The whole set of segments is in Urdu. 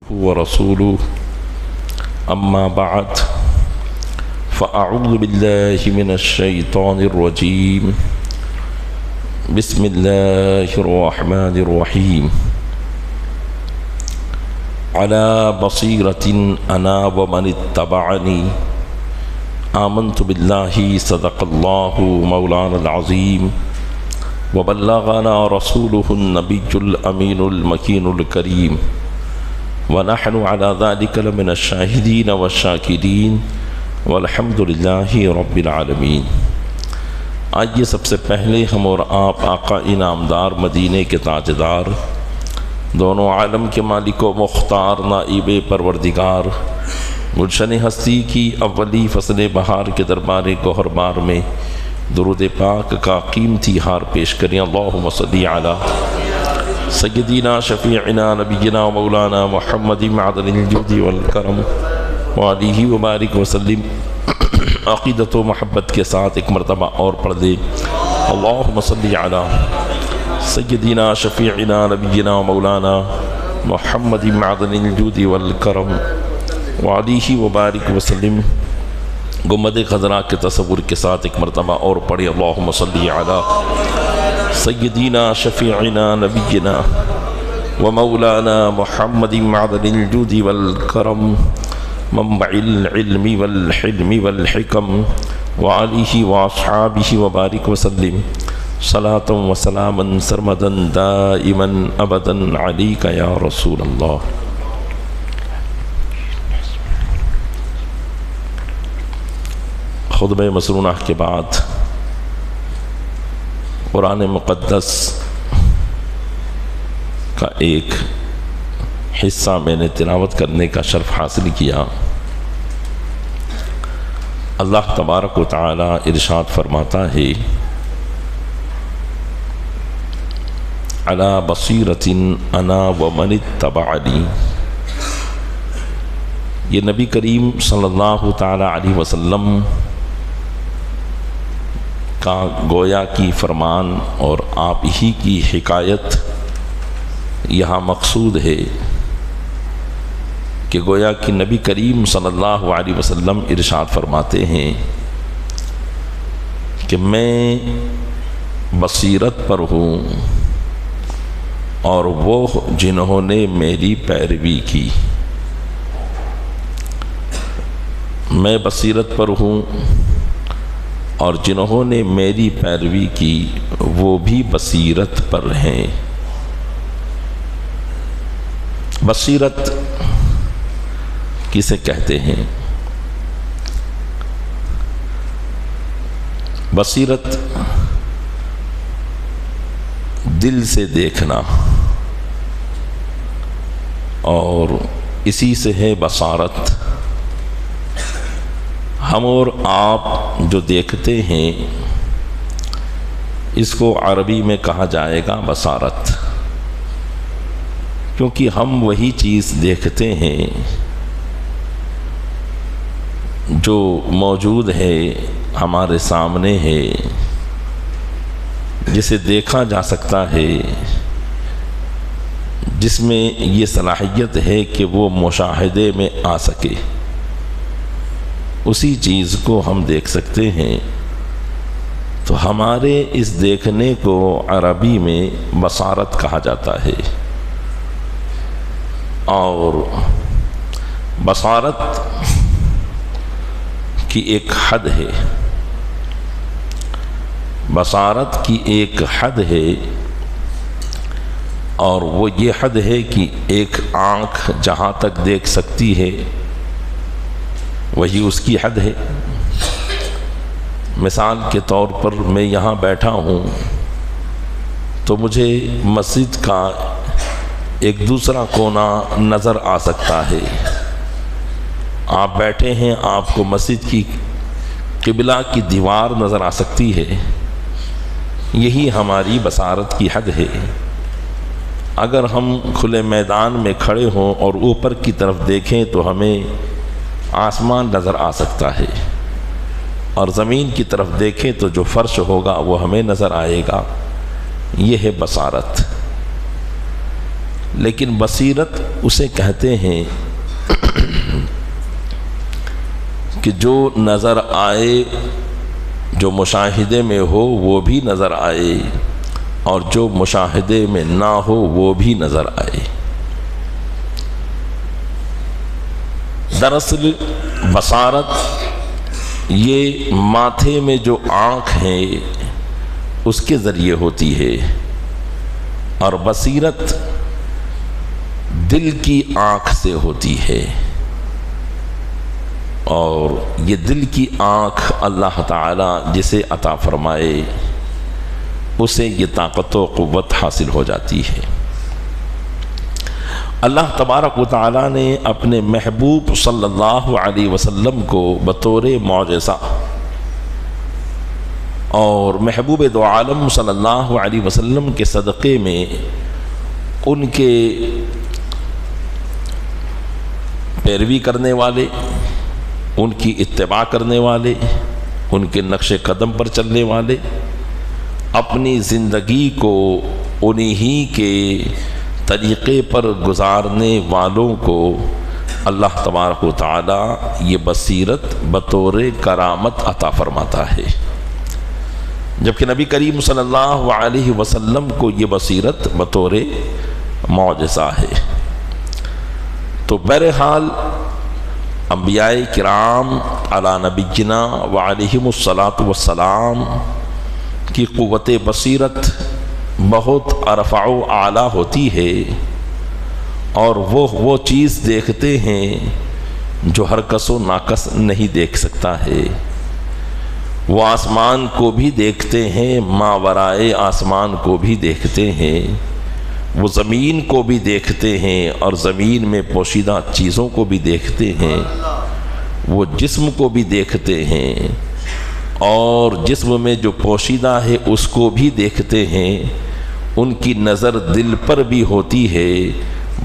ورسوله أما بعد فأعوذ بالله من الشيطان الرجيم بسم الله الرحمن الرحيم على بصيرة أنا ومن اتبعني آمنت بالله صدق الله مولانا العظيم وبلغنا رسوله النبي الأمين المكين الكريم ونحن على ذلك لمن الشاهدين والشاكرين والحمد لله رب العالمین۔ آئیے سب سے پہلے ہم اور آپ آقا انعامدار مدینے کے تاجدار دونوں عالم کے مالک و مختار نائب پروردگار گلشن ہستی کی اولی فصل بہار کے دربار گوہر بار میں درود پاک کا قیمتی ہار پیش کریں۔ اللہم صلی علی سیدنا شفیعنا نبینا و مولانا محمد معدن الجود والکرم وآلہ وبارک وسلم۔ عقیدت و محبت کے ساتھ ایک مرتبہ اور پڑھ دے، اللہم صلی علی سیدنا شفیعنا نبینا و مولانا محمد معدن الجود والکرم وآلہ وبارک وسلم۔ گنبد خضراء کے تصور کے ساتھ ایک مرتبہ اور پڑھے، اللہم صلی علی سیدنا شفیعنا نبینا و مولانا محمد معدن الجود والکرم منبع العلم والحلم والحکم وآلہ واصحابہ وبارک وسلم صلاۃ و سلاما سرمدا دائما ابدا علیک یا رسول اللہ۔ خطبہ مسنونہ کے بعد قرآن مقدس کا ایک حصہ میں نے تلاوت کرنے کا شرف حاصل کیا۔ اللہ تبارک و تعالی ارشاد فرماتا ہے، علی بصیرۃ انا ومن اتبعنی۔ یہ نبی کریم صلی اللہ تعالی علیہ وسلم کا گویا کی فرمان اور آپ ہی کی حکایت یہاں مقصود ہے کہ گویا کہ نبی کریم صلی اللہ علیہ وسلم ارشاد فرماتے ہیں کہ میں بصیرت پر ہوں اور وہ جنہوں نے میری پیروی کی۔ میں بصیرت پر ہوں اور جنہوں نے میری پیروی کی وہ بھی بصیرت پر ہیں۔ بصیرت کسے کہتے ہیں؟ بصیرت دل سے دیکھنا اور اسی سے ہے بصارت۔ ہم اور آپ جو دیکھتے ہیں اس کو عربی میں کہا جائے گا بصارت، کیونکہ ہم وہی چیز دیکھتے ہیں جو موجود ہے، ہمارے سامنے ہے، جسے دیکھا جا سکتا ہے، جس میں یہ صلاحیت ہے کہ وہ مشاہدے میں آ سکے، اسی چیز کو ہم دیکھ سکتے ہیں۔ تو ہمارے اس دیکھنے کو عربی میں بصارت کہا جاتا ہے، اور بصارت کی ایک حد ہے، بصارت کی ایک حد ہے، اور وہ یہ حد ہے کہ ایک آنکھ جہاں تک دیکھ سکتی ہے وہی اس کی حد ہے۔ مثال کے طور پر میں یہاں بیٹھا ہوں تو مجھے مسجد کا ایک دوسرا کونا نظر آ سکتا ہے۔ آپ بیٹھے ہیں، آپ کو مسجد کی قبلہ کی دیوار نظر آ سکتی ہے، یہی ہماری بصارت کی حد ہے۔ اگر ہم کھلے میدان میں کھڑے ہوں اور اوپر کی طرف دیکھیں تو ہمیں آسمان نظر آ سکتا ہے، اور زمین کی طرف دیکھیں تو جو فرش ہوگا وہ ہمیں نظر آئے گا۔ یہ ہے بصارت۔ لیکن بصیرت اسے کہتے ہیں کہ جو نظر آئے، جو مشاہدے میں ہو وہ بھی نظر آئے، اور جو مشاہدے میں نہ ہو وہ بھی نظر آئے۔ دراصل بصارت یہ ماتھے میں جو آنکھ ہے اس کے ذریعے ہوتی ہے، اور بصیرت دل کی آنکھ سے ہوتی ہے، اور یہ دل کی آنکھ اللہ تعالی جسے عطا فرمائے اسے یہ طاقت و قوت حاصل ہو جاتی ہے۔ اللہ تبارک و تعالی نے اپنے محبوب صلی اللہ علیہ وسلم کو بطور معجزہ اور محبوب دو عالم صلی اللہ علیہ وسلم کے صدقے میں ان کے پیروی کرنے والے، ان کی اتباع کرنے والے، ان کے نقش قدم پر چلنے والے، اپنی زندگی کو انہی کے طریقے پر گزارنے والوں کو اللہ تبارک و تعالی یہ بصیرت بطور کرامت عطا فرماتا ہے، جبکہ نبی کریم صلی اللہ علیہ وسلم کو یہ بصیرت بطور معجزہ ہے۔ تو بہرحال انبیاء کرام علی نبینا وعلیہم الصلاۃ والسلام کی قوت بصیرت بہت ارفع و اعلیٰ ہوتی ہے، اور وہ چیز دیکھتے ہیں جو ہر کس و ناکس نہیں دیکھ سکتا ہے۔ وہ آسمان کو بھی دیکھتے ہیں، ماورائے آسمان کو بھی دیکھتے ہیں، وہ زمین کو بھی دیکھتے ہیں اور زمین میں پوشیدہ چیزوں کو بھی دیکھتے ہیں، وہ جسم کو بھی دیکھتے ہیں اور جسم میں جو پوشیدہ ہے اس کو بھی دیکھتے ہیں۔ ان کی نظر دل پر بھی ہوتی ہے،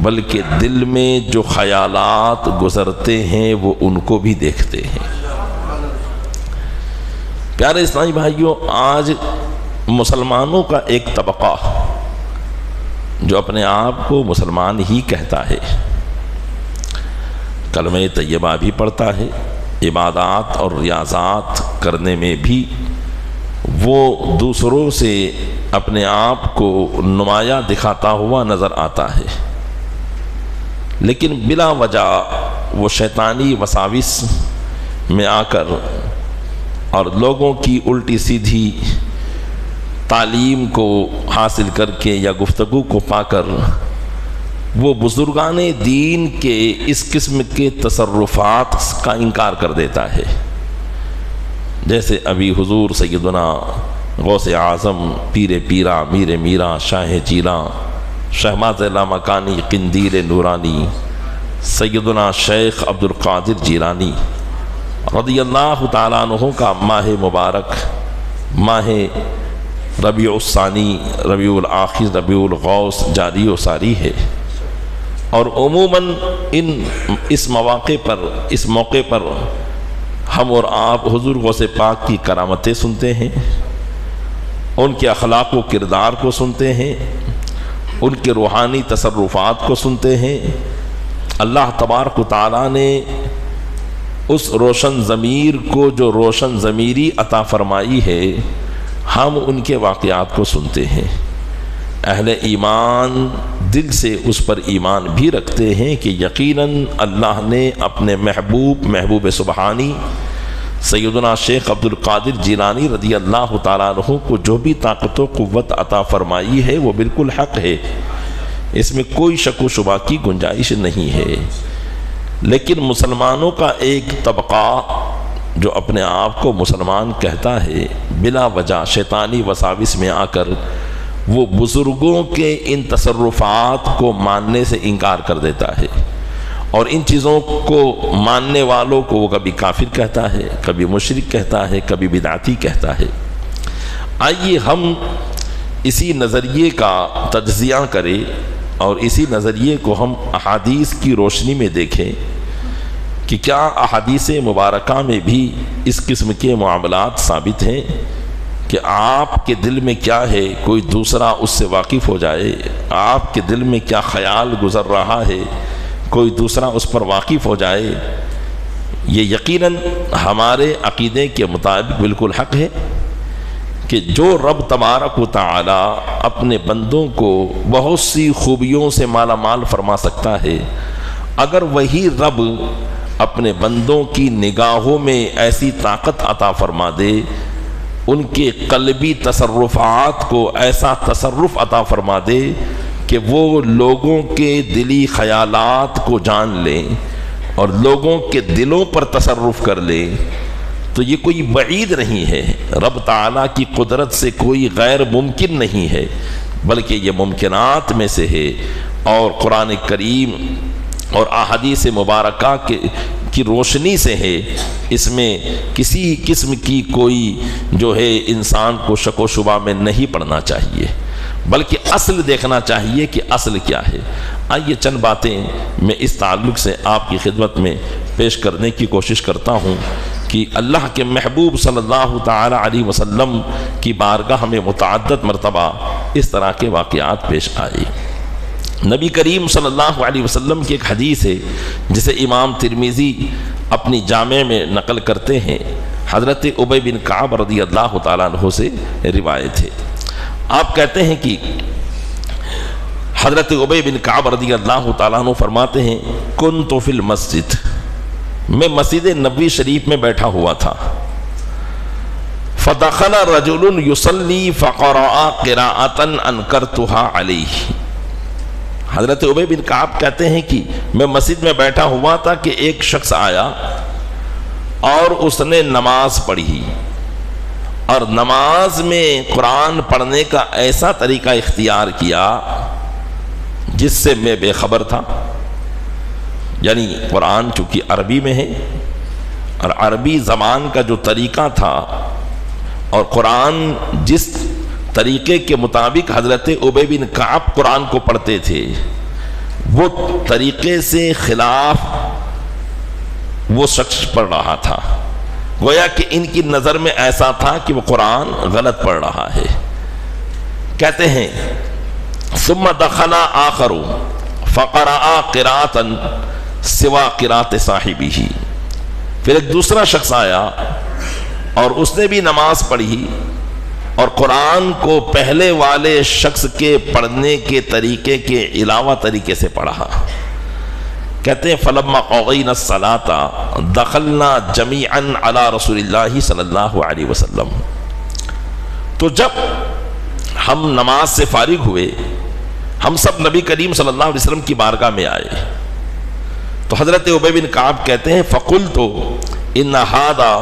بلکہ دل میں جو خیالات گزرتے ہیں وہ ان کو بھی دیکھتے ہیں۔ پیارے اسلامی بھائیوں، آج مسلمانوں کا ایک طبقہ جو اپنے آپ کو مسلمان ہی کہتا ہے، کلمہ طیبہ بھی پڑھتا ہے، عبادات اور ریاضات کرنے میں بھی وہ دوسروں سے اپنے آپ کو نمایاں دکھاتا ہوا نظر آتا ہے، لیکن بلا وجہ وہ شیطانی وساوس میں آ کر اور لوگوں کی الٹی سیدھی تعلیم کو حاصل کر کے یا گفتگو کو پا کر وہ بزرگان دین کے اس قسم کے تصرفات کا انکار کر دیتا ہے، جیسے ابھی حضور سیدنا غوث اعظم پیر پیرا میر میرا شاہ جیلاں شہباز لامکانی قندیل نورانی سیدنا شیخ عبد القادر جیلانی رضی اللہ تعالیٰ عنہ کا ماہ مبارک ماہ ربیع الثانی، ربیع الآخر، ربیع الغوث جاری و ساری ہے، اور عموماً اس موقع پر ہم اور آپ حضور غوث پاک کی کرامتیں سنتے ہیں، ان کے اخلاق و کردار کو سنتے ہیں، ان کے روحانی تصرفات کو سنتے ہیں۔ اللہ تبارک و تعالیٰ نے اس روشن ضمیر کو جو روشن ضمیری عطا فرمائی ہے، ہم ان کے واقعات کو سنتے ہیں۔ اہل ایمان دل سے اس پر ایمان بھی رکھتے ہیں کہ یقیناً اللہ نے اپنے محبوب سبحانی سیدنا شیخ عبد القادر جیلانی رضی اللہ تعالیٰ عنہ کو جو بھی طاقت و قوت عطا فرمائی ہے وہ بالکل حق ہے، اس میں کوئی شک و شبہ کی گنجائش نہیں ہے۔ لیکن مسلمانوں کا ایک طبقہ جو اپنے آپ کو مسلمان کہتا ہے، بلا وجہ شیطانی وساوس میں آ کر وہ بزرگوں کے ان تصرفات کو ماننے سے انکار کر دیتا ہے، اور ان چیزوں کو ماننے والوں کو وہ کبھی کافر کہتا ہے، کبھی مشرک کہتا ہے، کبھی بدعتی کہتا ہے۔ آئیے ہم اسی نظریے کا تجزیہ کریں اور اسی نظریے کو ہم احادیث کی روشنی میں دیکھیں کہ کیا احادیث مبارکہ میں بھی اس قسم کے معاملات ثابت ہیں کہ آپ کے دل میں کیا ہے کوئی دوسرا اس سے واقف ہو جائے، آپ کے دل میں کیا خیال گزر رہا ہے کوئی دوسرا اس پر واقف ہو جائے، یہ یقیناً ہمارے عقیدے کے مطابق بالکل حق ہے کہ جو رب تبارک و تعالی اپنے بندوں کو بہت سی خوبیوں سے مالا مال فرما سکتا ہے، اگر وہی رب اپنے بندوں کی نگاہوں میں ایسی طاقت عطا فرما دے، ان کے قلبی تصرفات کو ایسا تصرف عطا فرما دے کہ وہ لوگوں کے دلی خیالات کو جان لیں اور لوگوں کے دلوں پر تصرف کر لیں، تو یہ کوئی بعید نہیں ہے، رب تعالیٰ کی قدرت سے کوئی غیر ممکن نہیں ہے، بلکہ یہ ممکنات میں سے ہے، اور قرآن کریم اور احادیث مبارکہ کی روشنی سے ہے، اس میں کسی قسم کی کوئی جو ہے انسان کو شک و شبہ میں نہیں پڑنا چاہیے، بلکہ اصل دیکھنا چاہیے کہ اصل کیا ہے۔ آئیے چند باتیں میں اس تعلق سے آپ کی خدمت میں پیش کرنے کی کوشش کرتا ہوں کہ اللہ کے محبوب صلی اللہ تعالی علیہ وسلم کی بارگاہ میں متعدد مرتبہ اس طرح کے واقعات پیش آئے۔ نبی کریم صلی اللہ علیہ وسلم کی ایک حدیث ہے جسے امام ترمذی اپنی جامع میں نقل کرتے ہیں، حضرت ابی بن کعب رضی اللہ تعالیٰ عنہ سے روایت ہے۔ آپ کہتے ہیں کہ حضرت ابی بن کعب رضی اللہ تعالیٰ عنہ فرماتے ہیں، کنت فی المسجد، میں مسجد نبوی شریف میں بیٹھا ہوا تھا، فدخل رجل یصلی فقرأ قراءۃ انکرتها علیہ۔ حضرت ابی بن کعب کہتے ہیں کہ میں مسجد میں بیٹھا ہوا تھا کہ ایک شخص آیا اور اس نے نماز پڑھی، اور نماز میں قرآن پڑھنے کا ایسا طریقہ اختیار کیا جس سے میں بے خبر تھا۔ یعنی قرآن چونکہ عربی میں ہے اور عربی زبان کا جو طریقہ تھا، اور قرآن جس طریقے کے مطابق حضرت ابی بن کعب قرآن کو پڑھتے تھے، وہ طریقے سے خلاف وہ شخص پڑھ رہا تھا، گویا کہ ان کی نظر میں ایسا تھا کہ وہ قرآن غلط پڑھ رہا ہے۔ کہتے ہیں ثم دخل آخر فقرأ قراءۃ سوا قراءۃ صاحبہ، پھر ایک دوسرا شخص آیا اور اس نے بھی نماز پڑھی اور قرآن کو پہلے والے شخص کے پڑھنے کے طریقے کے علاوہ طریقے سے پڑھا۔ کہتے ہیں فلما قضینا الصلاۃ دخلنا جمیعا علی رسول اللہ صلی اللہ علیہ وسلم، تو جب ہم نماز سے فارغ ہوئے ہم سب نبی کریم صلی اللہ علیہ وسلم کی بارگاہ میں آئے، تو حضرت ابی بن کعب کہتے ہیں فقلت ان ھذا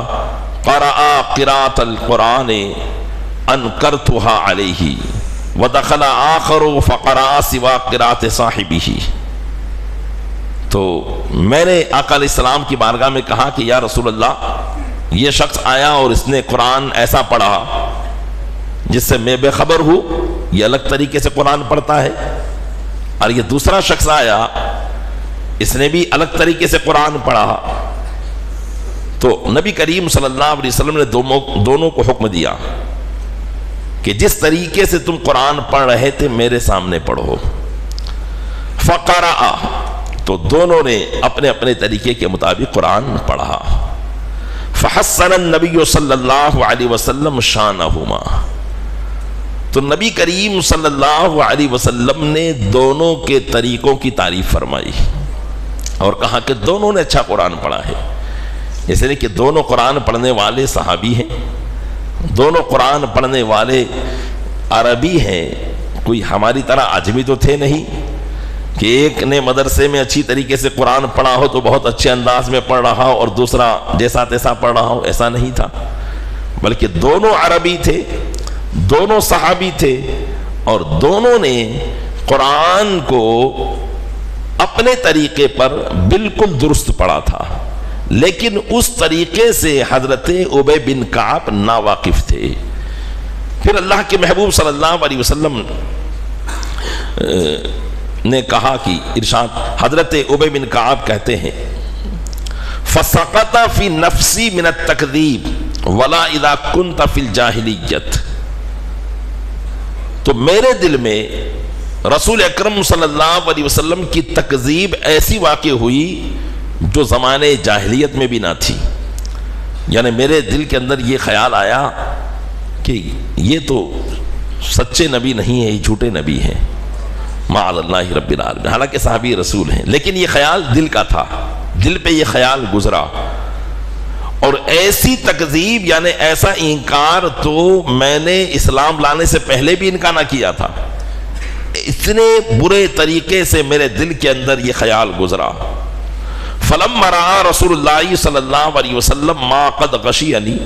قرأ قراءۃ القرآن انکرتها علیہ ودخل آخر فقرأ سوا قراءۃ صاحبہ۔ تو میں نے آقا علیہ السلام کی بارگاہ میں کہا کہ یا رسول اللہ، یہ شخص آیا اور اس نے قرآن ایسا پڑھا جس سے میں بے خبر ہوں، یہ الگ طریقے سے قرآن پڑھتا ہے، اور یہ دوسرا شخص آیا اس نے بھی الگ طریقے سے قرآن پڑھا۔ تو نبی کریم صلی اللہ علیہ وسلم نے دونوں کو حکم دیا کہ جس طریقے سے تم قرآن پڑھ رہے تھے میرے سامنے پڑھو۔ فقرأ، تو دونوں نے اپنے اپنے طریقے کے مطابق قرآن پڑھا۔ فحسن النبی صلی اللہ علیہ وسلم شانہما، تو نبی کریم صلی اللہ علیہ وسلم نے دونوں کے طریقوں کی تعریف فرمائی اور کہا کہ دونوں نے اچھا قرآن پڑھا ہے، اس لیے کہ دونوں قرآن پڑھنے والے صحابی ہیں، دونوں قرآن پڑھنے والے عربی ہیں، کوئی ہماری طرح عجمی تو تھے نہیں کہ ایک نے مدرسے میں اچھی طریقے سے قرآن پڑھا ہو تو بہت اچھے انداز میں پڑھ رہا ہو اور دوسرا جیسا تیسا پڑھ رہا ہو، ایسا نہیں تھا، بلکہ دونوں عربی تھے، دونوں صحابی تھے، اور دونوں نے قرآن کو اپنے طریقے پر بالکل درست پڑھا تھا، لیکن اس طریقے سے حضرت ابی بن کعب ناواقف تھے۔ پھر اللہ کے محبوب صلی اللہ علیہ وسلم نے کہا کہ ارشاد، حضرت ابی بن کعب کہتے ہیں فَسَقَطَ فِي نَفْسِي مِنَ التَّكْذِيبِ ولا اذا كنت فی الجاہلیت، تو میرے دل میں رسول اکرم صلی اللہ علیہ وسلم کی تکذیب ایسی واقع ہوئی جو زمانے جاہلیت میں بھی نہ تھی. یعنی میرے دل کے اندر یہ خیال آیا کہ یہ تو سچے نبی نہیں ہے، یہ جھوٹے نبی ہیں، معاذ اللہ رب العالمین. حالانکہ صحابی رسول ہیں، لیکن یہ خیال دل کا تھا، دل پہ یہ خیال گزرا. اور ایسی تکذیب یعنی ایسا انکار تو میں نے اسلام لانے سے پہلے بھی ان کا نہ کیا تھا. اتنے برے طریقے سے میرے دل کے اندر یہ خیال گزرا. فلما رأى رسول اللہ صلی اللہ علیہ وسلم ما قد غشیانی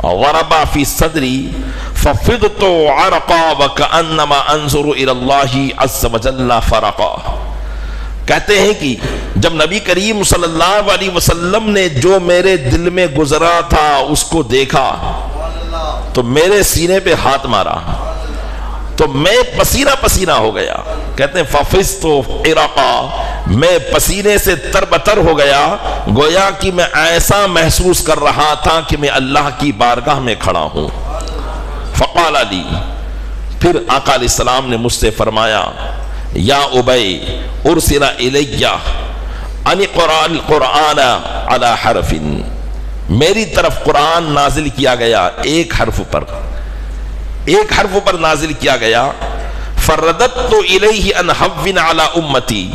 ضرب فی صدری ففضت عرقا وکأنما انظر الى اللہ عز وجل فرقا. کہتے ہیں کہ جب نبی کریم صلی اللہ علیہ وسلم نے جو میرے دل میں گزرا تھا اس کو دیکھا تو میرے سینے پہ ہاتھ مارا تو میں پسینہ پسینہ ہو گیا. کہتے ہیں ففضت عرقا، میں پسینے سے تربتر ہو گیا، گویا کہ میں ایسا محسوس کر رہا تھا کہ میں اللہ کی بارگاہ میں کھڑا ہوں. فقال علی، پھر آقا علیہ السلام نے مجھ سے فرمایا یا ابی ارسل الی ان اقرأ القرآن علی حرف، میری طرف قرآن نازل کیا گیا ایک حرف پر نازل کیا گیا. فرددت الیہ ان حون علی امتی،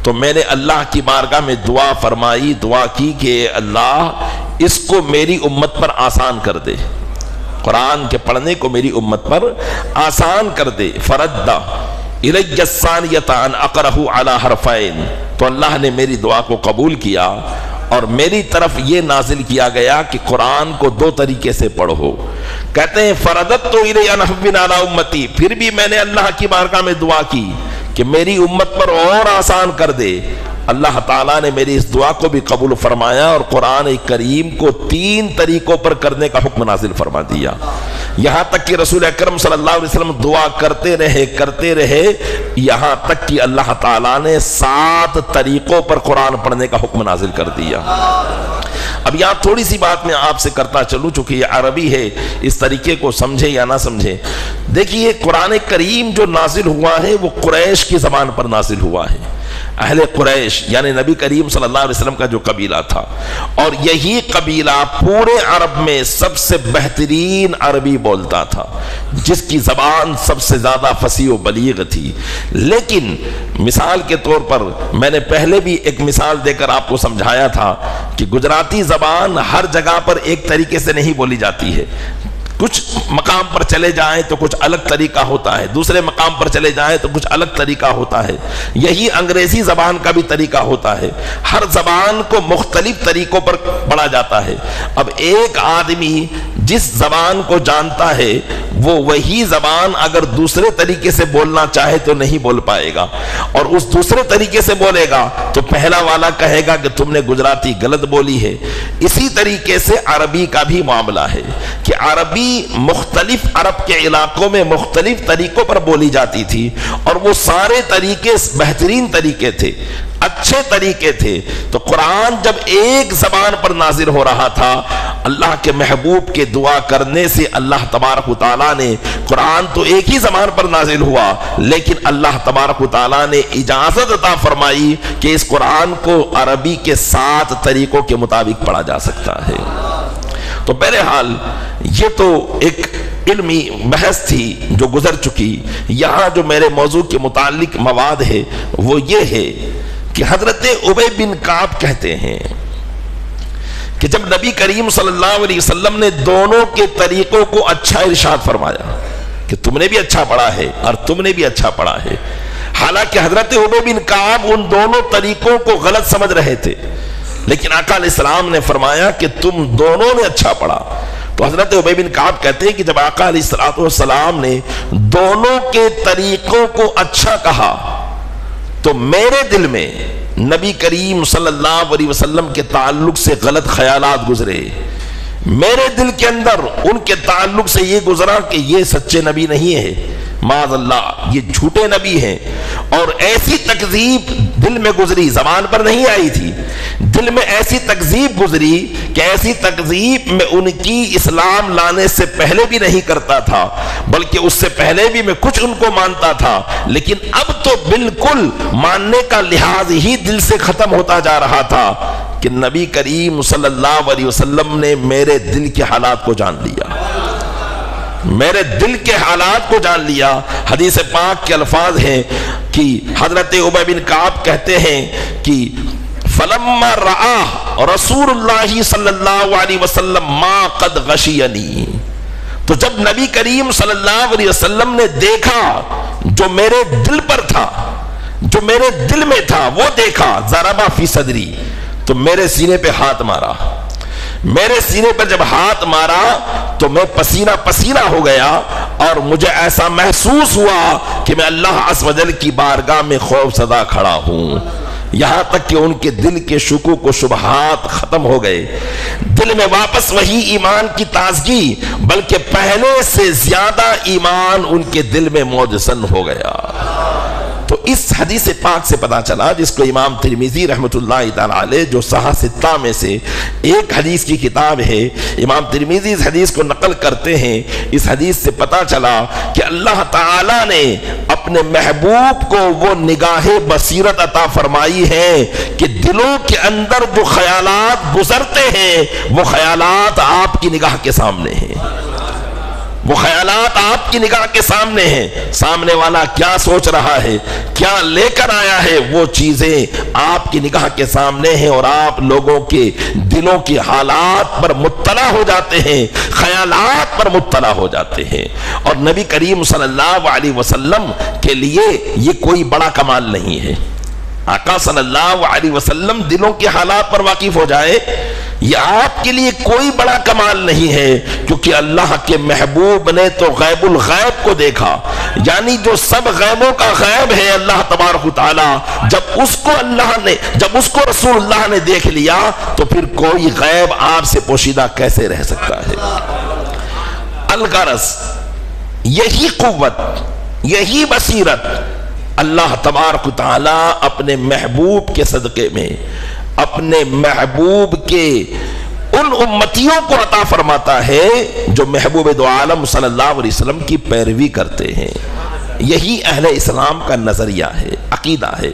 تو میں نے اللہ کی بارگاہ میں دعا فرمائی، دعا کی کہ اللہ اس کو میری امت پر آسان کر دے، قرآن کے پڑھنے کو میری امت پر آسان کر دے. فرد الی الثانیۃ ان اقرأہ علی حرفین، تو اللہ نے میری دعا کو قبول کیا اور میری طرف یہ نازل کیا گیا کہ قرآن کو دو طریقے سے پڑھو. کہتے ہیں فرددت الی ان حون علی امتی، پھر بھی میں نے اللہ کی بارگاہ میں دعا کی کہ میری امت پر اور آسان کر دے. اللہ تعالیٰ نے میری اس دعا کو بھی قبول فرمایا اور قرآن کریم کو 3 طریقوں پر کرنے کا حکم نازل فرما دیا. یہاں تک کہ رسول اکرم صلی اللہ علیہ وسلم دعا کرتے رہے یہاں تک کہ اللہ تعالیٰ نے 7 طریقوں پر قرآن پڑھنے کا حکم نازل کر دیا. اب یہاں تھوڑی سی بات میں آپ سے کرتا چلوں، چونکہ یہ عربی ہے، اس طریقے کو سمجھے یا نہ سمجھے. دیکھیے قرآن کریم جو نازل ہوا ہے وہ قریش کی زبان پر نازل ہوا ہے. اہل قریش یعنی نبی کریم صلی اللہ علیہ وسلم کا جو قبیلہ تھا، اور یہی قبیلہ پورے عرب میں سب سے بہترین عربی بولتا تھا، جس کی زبان سب سے زیادہ فصیح و بلیغ تھی. لیکن مثال کے طور پر میں نے پہلے بھی ایک مثال دے کر آپ کو سمجھایا تھا کہ گجراتی زبان ہر جگہ پر ایک طریقے سے نہیں بولی جاتی ہے. کچھ مقام پر چلے جائیں تو کچھ الگ طریقہ ہوتا ہے، دوسرے مقام پر چلے جائیں تو کچھ الگ طریقہ ہوتا ہے. یہی انگریزی زبان کا بھی طریقہ ہوتا ہے، ہر زبان کو مختلف طریقوں پر پڑھا جاتا ہے. اب ایک آدمی جس زبان کو جانتا ہے وہ وہی زبان اگر دوسرے طریقے سے بولنا چاہے تو نہیں بول پائے گا، اور اس دوسرے طریقے سے بولے گا تو پہلا والا کہے گا کہ تم نے گجراتی غلط بولی ہے. اسی طریقے سے عربی کا بھی معاملہ ہے کہ عربی مختلف عرب کے علاقوں میں مختلف طریقوں پر بولی جاتی تھی، اور وہ سارے طریقے بہترین طریقے تھے، اچھے طریقے تھے. تو قرآن جب ایک زبان پر نازل ہو رہا تھا، اللہ کے محبوب کے دعا کرنے سے اللہ تبارک و تعالیٰ نے، قرآن تو ایک ہی زبان پر نازل ہوا لیکن اللہ تبارک و تعالیٰ نے اجازت عطا فرمائی کہ اس قرآن کو عربی کے 7 طریقوں کے مطابق پڑھا جا سکتا ہے. تو بہرحال یہ تو ایک علمی بحث تھی جو گزر چکی. یہاں جو میرے موضوع کے متعلق مواد ہے وہ یہ ہے کہ حضرت ابی بن کعب کہتے ہیں کہ جب نبی کریم صلی اللہ علیہ وسلم نے دونوں کے طریقوں کو اچھا ارشاد فرمایا کہ تم نے بھی اچھا پڑھا ہے اور تم نے بھی اچھا پڑھا ہے، حالانکہ حضرت ابی بن کعب ان دونوں طریقوں کو غلط سمجھ رہے تھے، لیکن آقا علیہ السلام نے فرمایا کہ تم دونوں نے اچھا پڑھا. تو حضرت ابی بن کعب کہتے ہیں کہ جب آقا علیہ السلام نے دونوں کے طریقوں کو اچھا کہا تو میرے دل میں نبی کریم صلی اللہ علیہ وسلم کے تعلق سے غلط خیالات گزرے. میرے دل کے اندر ان کے تعلق سے یہ گزرا کہ یہ سچے نبی نہیں ہے، معاذ اللہ یہ جھوٹے نبی ہیں. اور ایسی تکذیب دل میں گزری، زبان پر نہیں آئی تھی، دل میں ایسی تکذیب گزری کہ ایسی تکذیب میں ان کی اسلام لانے سے پہلے بھی نہیں کرتا تھا، بلکہ اس سے پہلے بھی میں کچھ ان کو مانتا تھا، لیکن اب تو بالکل ماننے کا لحاظ ہی دل سے ختم ہوتا جا رہا تھا کہ نبی کریم صلی اللہ علیہ وسلم نے میرے دل کے حالات کو جان لیا، میرے دل کے حالات کو جان لیا۔ حدیث پاک کے الفاظ ہیں کہ حضرت ابی بن کعب کہتے ہیں کہ فلما رآہ رسول اللہ صلی اللہ علیہ وسلم ما قد غشینی، تو جب نبی کریم صلی اللہ علیہ وسلم نے دیکھا جو میرے دل پر تھا، جو میرے دل میں تھا وہ دیکھا، ضربا فی صدری، تو میرے سینے پہ ہاتھ مارا، میرے سینے پر جب ہاتھ مارا تو میں پسینہ پسینہ ہو گیا، اور مجھے ایسا محسوس ہوا کہ میں اللہ عز و جل کی بارگاہ میں خوف زدہ کھڑا ہوں، یہاں تک کہ ان کے دل کے شکوک و شبہات ختم ہو گئے، دل میں واپس وہی ایمان کی تازگی، بلکہ پہلے سے زیادہ ایمان ان کے دل میں مجسم ہو گیا۔ تو اس حدیث پاک سے پتا چلا، جس کو امام ترمذی رحمۃ اللہ تعالی علیہ جو صحاح ستہ میں سے ایک حدیث کی کتاب ہے، امام ترمذی اس حدیث کو نقل کرتے ہیں، اس حدیث سے پتا چلا کہ اللہ تعالی نے اپنے محبوب کو وہ نگاہ بصیرت عطا فرمائی ہے کہ دلوں کے اندر جو خیالات گزرتے ہیں وہ خیالات آپ کی نگاہ کے سامنے ہیں، وہ خیالات آپ کی نگاہ کے سامنے ہیں، سامنے والا کیا سوچ رہا ہے، کیا لے کر آیا ہے، وہ چیزیں آپ کی نگاہ کے سامنے ہیں، اور آپ لوگوں کے دلوں کی حالات پر مطلع ہو جاتے ہیں، خیالات پر مطلع ہو جاتے ہیں۔ اور نبی کریم صلی اللہ علیہ وسلم کے لیے یہ کوئی بڑا کمال نہیں ہے، آقا صلی اللہ علیہ وسلم دلوں کے حالات پر واقف ہو جائے، یہ آپ کے لیے کوئی بڑا کمال نہیں ہے، کیونکہ اللہ کے محبوب نے تو غیب الغیب کو دیکھا، یعنی جو سب غیبوں کا غیب ہے اللہ تبارک و تعالی، جب اس کو رسول اللہ نے دیکھ لیا تو پھر کوئی غیب آپ سے پوشیدہ کیسے رہ سکتا ہے۔ الغرض یہی قوت، یہی بصیرت اللہ تبارک و تعالی اپنے محبوب کے صدقے میں اپنے محبوب کے ان امتیوں کو عطا فرماتا ہے جو محبوب دو عالم صلی اللہ علیہ وسلم کی پیروی کرتے ہیں۔ یہی اہل اسلام کا نظریہ ہے، عقیدہ ہے۔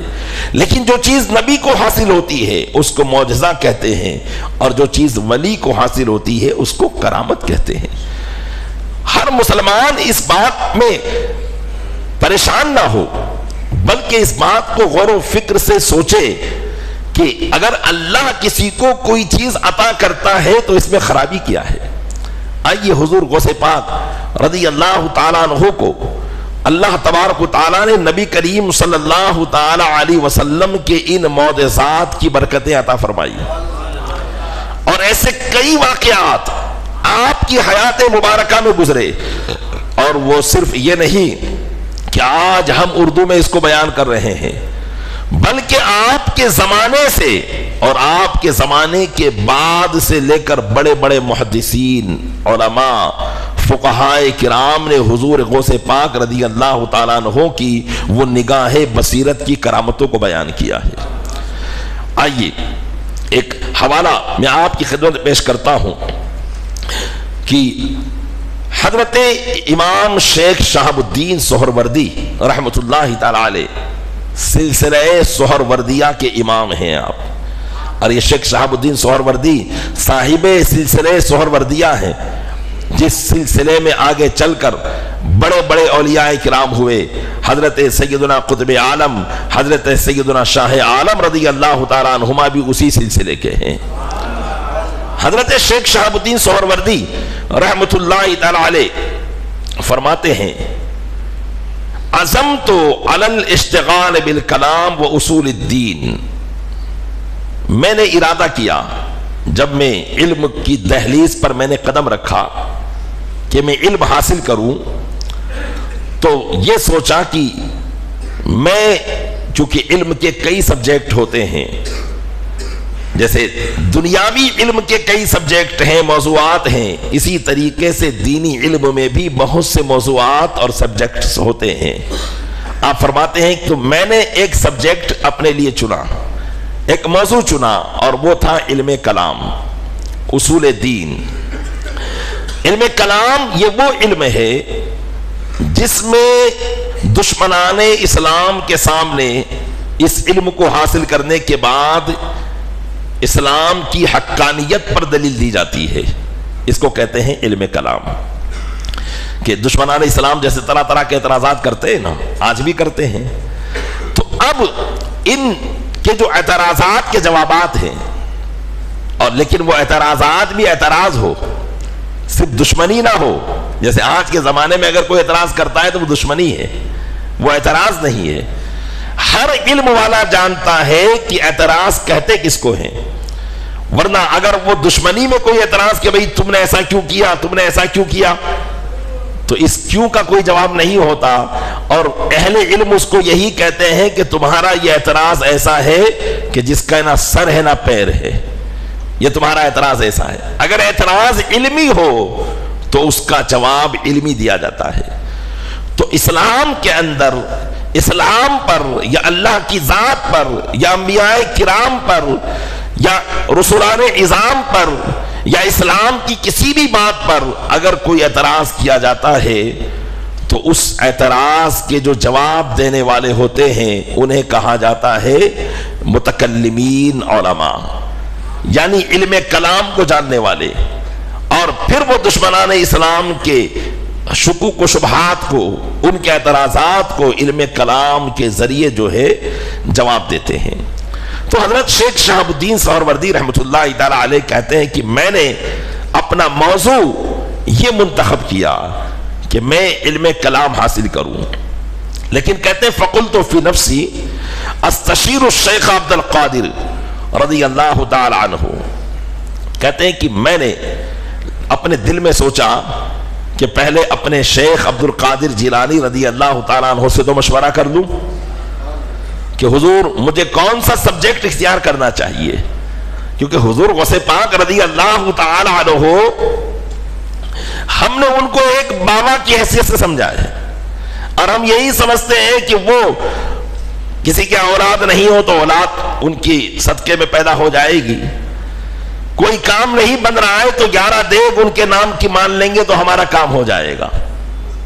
لیکن جو چیز نبی کو حاصل ہوتی ہے اس کو معجزہ کہتے ہیں، اور جو چیز ولی کو حاصل ہوتی ہے اس کو کرامت کہتے ہیں۔ ہر مسلمان اس بات میں پریشان نہ ہو، بلکہ اس بات کو غور و فکر سے سوچے کہ اگر اللہ کسی کو کوئی چیز عطا کرتا ہے تو اس میں خرابی کیا ہے۔ آئیے حضور غوث پاک رضی اللہ تعالیٰ عنہ کو اللہ تبارک و تعالیٰ نے نبی کریم صلی اللہ تعالیٰ علیہ وسلم کے ان معجزات کی برکتیں عطا فرمائی، اور ایسے کئی واقعات آپ کی حیات مبارکہ میں گزرے، اور وہ صرف یہ نہیں کہ آج ہم اردو میں اس کو بیان کر رہے ہیں، بلکہ آپ کے زمانے سے اور آپ کے زمانے کے بعد سے لے کر بڑے بڑے محدثین، علماء، فقہائے کرام نے حضور غوث پاک رضی اللہ تعالیٰ عنہ کی وہ نگاہ بصیرت کی کرامتوں کو بیان کیا ہے۔ آئیے ایک حوالہ میں آپ کی خدمت پیش کرتا ہوں کہ حضرت امام شیخ شہاب الدین سہروردی رحمۃ اللہ تعالی علیہ سلسلہ سہروردیہ کے امام ہیں آپ، اور یہ شیخ شہاب الدین سہروردی صاحب سلسلہ سہروردیہ ہیں، جس سلسلے میں آگے چل کر بڑے بڑے اولیاء کرام ہوئے، حضرت سیدنا قطب عالم، حضرت سیدنا شاہ عالم رضی اللہ تعالیٰ عنہما بھی اسی سلسلے کے ہیں۔ حضرت شیخ شہاب الدین سہروردی رحمت اللہ تعالی علیہ فرماتے ہیں، عزمت علی الاشتغال بالکلام و اصول الدین، میں نے ارادہ کیا جب میں علم کی دہلیز پر میں نے قدم رکھا کہ میں علم حاصل کروں، تو یہ سوچا کہ میں چونکہ علم کے کئی سبجیکٹ ہوتے ہیں، جیسے دنیاوی علم کے کئی سبجیکٹ ہیں، موضوعات ہیں، اسی طریقے سے دینی علم میں بھی بہت سے موضوعات اور سبجیکٹس ہوتے ہیں۔ آپ فرماتے ہیں تو میں نے ایک سبجیکٹ اپنے لیے چنا، ایک موضوع چنا، اور وہ تھا علم کلام، اصول دین۔ علم کلام یہ وہ علم ہے جس میں دشمنان اسلام کے سامنے اس علم کو حاصل کرنے کے بعد اسلام کی حقانیت پر دلیل دی جاتی ہے۔ اس کو کہتے ہیں علم کلام۔ کہ دشمنان اسلام جیسے طرح طرح کے اعتراضات کرتے ہیں نا، آج بھی کرتے ہیں، تو اب ان کے جو اعتراضات کے جوابات ہیں، اور لیکن وہ اعتراضات بھی اعتراض ہو، صرف دشمنی نہ ہو۔ جیسے آج کے زمانے میں اگر کوئی اعتراض کرتا ہے تو وہ دشمنی ہے، وہ اعتراض نہیں ہے۔ ہر علم والا جانتا ہے کہ اعتراض کہتے کس کو ہیں، ورنہ اگر وہ دشمنی میں کوئی اعتراض کہ بھئی تم نے ایسا کیوں کیا، تم نے ایسا کیوں کیا، تو اس کیوں کا کوئی جواب نہیں ہوتا، اور اہل علم اس کو یہی کہتے ہیں کہ تمہارا یہ اعتراض ایسا ہے کہ جس کا نہ سر ہے نہ پیر ہے، یہ تمہارا اعتراض ایسا ہے۔ اگر اعتراض علمی ہو تو اس کا جواب علمی دیا جاتا ہے۔ تو اسلام کے اندر اسلام پر یا اللہ کی ذات پر یا انبیاء کرام پر یا رسولان اعظام پر یا اسلام کی کسی بھی بات پر اگر کوئی اعتراض کیا جاتا ہے تو اس اعتراض کے جو جواب دینے والے ہوتے ہیں انہیں کہا جاتا ہے متکلمین علماء، یعنی علم کلام کو جاننے والے، اور پھر وہ دشمنان اسلام کے شکوک و شبہات کو، ان کے اعتراضات کو علم کلام کے ذریعے جو ہے جواب دیتے ہیں۔ تو حضرت شیخ شہاب الدین سہروردی رحمۃ اللہ تعالی علیہ کہتے ہیں کہ میں نے اپنا موضوع یہ منتخب کیا کہ میں علم کلام حاصل کروں، لیکن کہتے ہیں فقلت فی نفسی استشیر الشیخ عبد القادر رضی اللہ تعالی عنہ، کہتے ہیں کہ میں نے اپنے دل میں سوچا کہ پہلے اپنے شیخ عبد القادر جیلانی رضی اللہ تعالیٰ عنہ سے تو مشورہ کر لوں کہ حضور مجھے کون سا سبجیکٹ اختیار کرنا چاہیے، کیونکہ حضور غوث پاک رضی اللہ تعالیٰ عنہ ہم نے ان کو ایک بابا کی حیثیت سے سمجھا ہے، اور ہم یہی سمجھتے ہیں کہ وہ کسی کی اولاد نہیں ہو تو اولاد ان کی صدقے میں پیدا ہو جائے گی، کوئی کام نہیں بن رہا ہے تو 11 دیگ ان کے نام کی مان لیں گے تو ہمارا کام ہو جائے گا،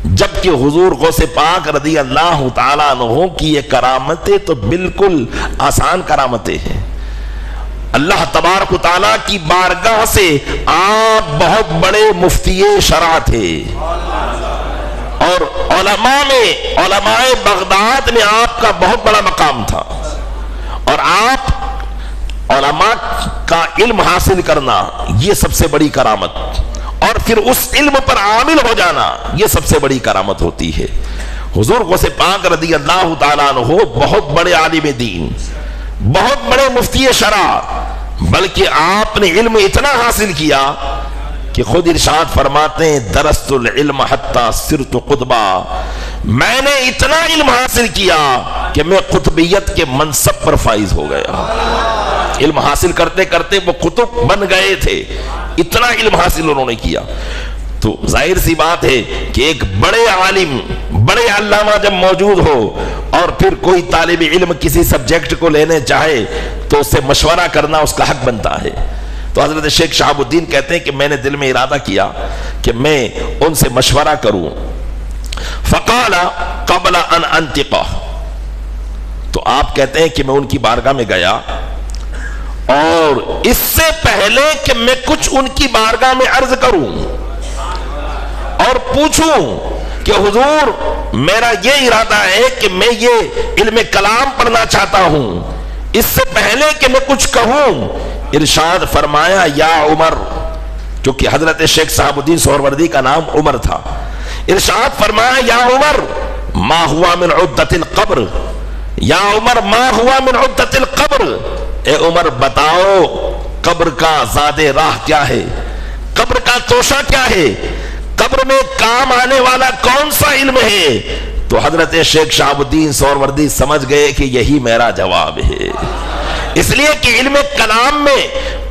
جبکہ حضور غوث پاک رضی اللہ تعالیٰ عنہ کی یہ کرامتیں تو بالکل آسان کرامتیں ہیں۔ اللہ تبارک و تعالیٰ کی بارگاہ سے آپ بہت بڑے مفتی شرع تھے، اور علماء بغداد میں آپ کا بہت بڑا مقام تھا، اور آپ علماء کا علم حاصل کرنا یہ سب سے بڑی کرامت، اور پھر اس علم پر عامل ہو جانا یہ سب سے بڑی کرامت ہوتی ہے۔ حضور غوث پاک رضی اللہ تعالیٰ عنہ بہت بڑے عالم دین، بہت بڑے مفتی شرع، بلکہ آپ نے علم اتنا حاصل کیا کہ خود ارشاد فرماتے ہیں درست العلم حتی صرت قطبا، میں نے اتنا علم حاصل کیا کہ میں قطبیت کے منصب پر فائز ہو گیا۔ علم حاصل کرتے کرتے وہ قطب بن گئے تھے، اتنا علم حاصل انہوں نے کیا۔ تو ظاہر سی بات ہے کہ ایک بڑے عالم، بڑے علامہ جب موجود ہو اور پھر کوئی طالب علم کسی سبجیکٹ کو لینے چاہے تو اس سے مشورہ کرنا اس کا حق بنتا ہے۔ تو حضرت شیخ شہاب الدین کہتے ہیں کہ میں نے دل میں ارادہ کیا کہ میں ان سے مشورہ کروں۔ فقال قبل ان انطق، تو آپ کہتے ہیں کہ میں ان کی بارگاہ میں گیا، اور اس سے پہلے کہ میں کچھ ان کی بارگاہ میں عرض کروں اور پوچھوں کہ حضور میرا یہ ارادہ ہے کہ میں یہ علم کلام پڑھنا چاہتا ہوں، اس سے پہلے کہ میں کچھ کہوں ارشاد فرمایا یا عمر، کیونکہ حضرت شیخ صاحب الدین سہروردی کا نام عمر تھا، ارشاد فرمایا یا عمر ما ہوا من عدت القبر، یا عمر ما ہوا من عدت القبر، اے عمر بتاؤ قبر کا زاد راہ کیا ہے، قبر کا توشہ کیا ہے، قبر میں کام آنے والا کون سا علم ہے؟ تو حضرت شیخ شہاب الدین سہروردی سمجھ گئے کہ یہی میرا جواب ہے۔ اس لیے کہ علم کلام میں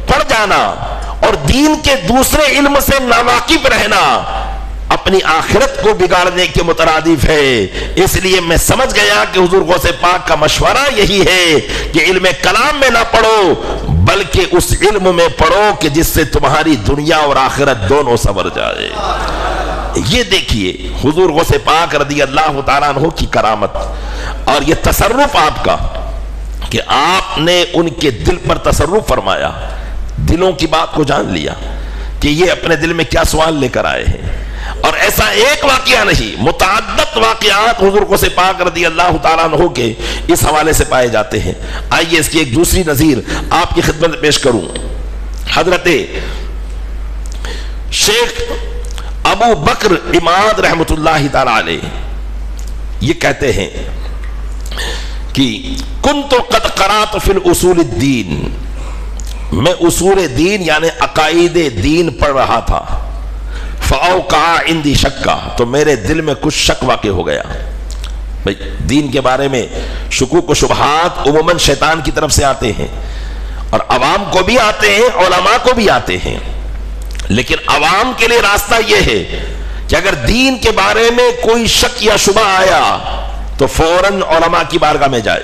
پڑھ جانا اور دین کے دوسرے علم سے ناواقف رہنا اپنی آخرت کو بگاڑنے کے مترادف ہے۔ اس لیے میں سمجھ گیا کہ حضور غوث پاک کا مشورہ یہی ہے کہ علم کلام میں نہ پڑھو بلکہ اس علم میں پڑھو کہ جس سے تمہاری دنیا اور آخرت دونوں سنور جائے۔ یہ دیکھیے حضور غوث پاک رضی اللہ تعالیٰ عنہ کی کرامت اور یہ تصرف آپ کا کہ آپ نے ان کے دل پر تصرف فرمایا، دلوں کی بات کو جان لیا کہ یہ اپنے دل میں کیا سوال لے کر آئے ہیں۔ اور ایسا ایک واقعہ نہیں، متعدد واقعات حضور غوث پاک رضی اللہ تعالیٰ عنہ کے اس حوالے سے پائے جاتے ہیں۔ آئیے اس کی ایک دوسری نظیر آپ کی خدمت میں پیش کروں۔ حضرت شیخ ابو بکر عماد رحمت اللہ تعالیٰ علیہ یہ کہتے ہیں کہ کنت قد قرات فی الاصول الدین، میں اصول دین یعنی عقائد دین پڑھ رہا تھا، فاوقع عندی شکا، تو میرے دل میں کچھ شک واقع ہو گیا۔ بھئی دین کے بارے میں شکوک و شبہات عموماً شیطان کی طرف سے آتے ہیں اور عوام کو بھی آتے ہیں، علماء کو بھی آتے ہیں، لیکن عوام کے لیے راستہ یہ ہے کہ اگر دین کے بارے میں کوئی شک یا شبہ آیا تو فوراً علماء کی بارگاہ میں جائے،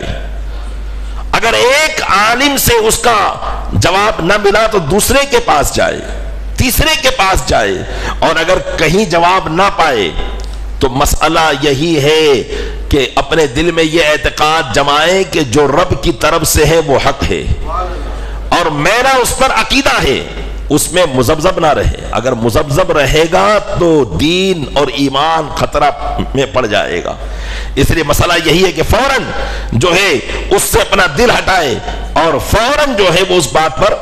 اگر ایک عالم سے اس کا جواب نہ ملا تو دوسرے کے پاس جائے، تیسرے کے پاس جائے، اور اگر کہیں جواب نہ پائے تو مسئلہ یہی ہے کہ اپنے دل میں یہ اعتقاد جمائے کہ جو رب کی طرف سے ہے وہ حق ہے اور میرا اس پر عقیدہ ہے، اس میں مذبذب نہ رہے۔ اگر مذبذب رہے گا تو دین اور ایمان خطرہ میں پڑ جائے گا۔ اس لیے مسئلہ یہی ہے کہ فوراً جو ہے اس سے اپنا دل ہٹائے اور فوراً جو ہے وہ اس بات پر